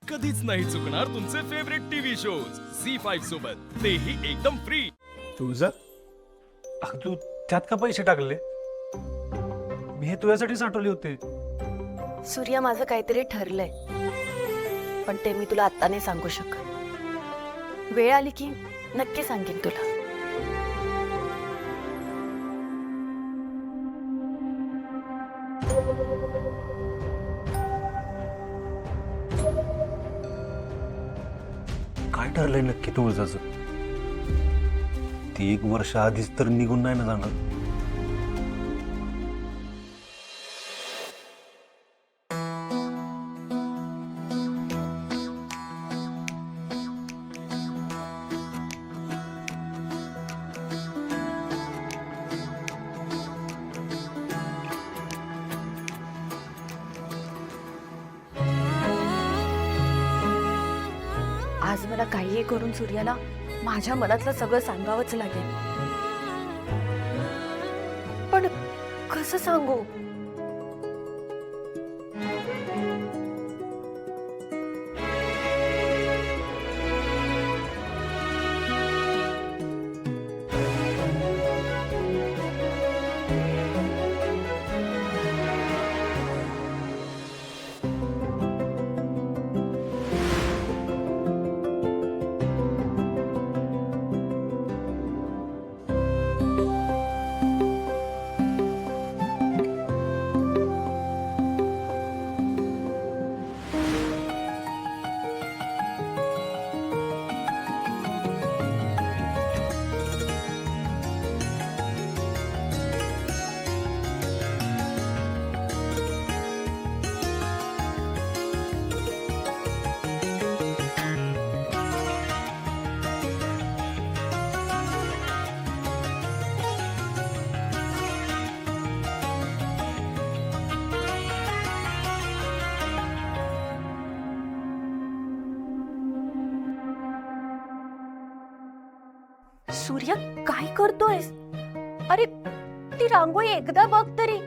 कधीच नाही चुकणार तुमचे फेवरेट टीव्ही शोज झी5 सोबत, तेही एकदम फ्री. तुझं तू त्यात का पैसे टाकले? मी हे तुझ्यासाठी साठवले होते. सूर्या, माझं काहीतरी ठरलंय, पण ते मी तुला आत्ता नाही सांगू शकत. वेळ आली की नक्की सांगेन तुला. काय ठरलंय नक्की तुळजाचं? ती 1 वर्ष आधीच तर निघून नाही ना जाणार. आज मला काहीही करून सूर्याला माझ्या मनातलं सगळं सांगावंच लागेल. पण कसं सांगू? सूर्या, काय करतोयस? अरे, ती रांगोळी एकदा बघ तरी.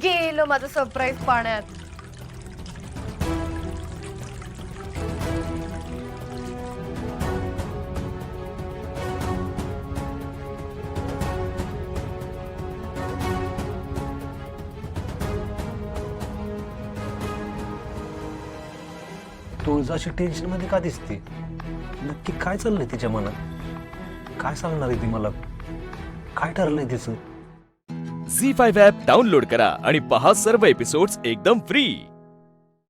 गेलं माझं सरप्राईज पाण्यात. तुळजाची टेन्शन मध्ये का दिसते? नक्की काय चाललंय तिच्या मनात? काय सांगणार आहे ती मला? काय ठरलंय तिचं? झी5 ॲप डाउनलोड करा आणि पहा सर्व एपिसोड्स एकदम फ्री.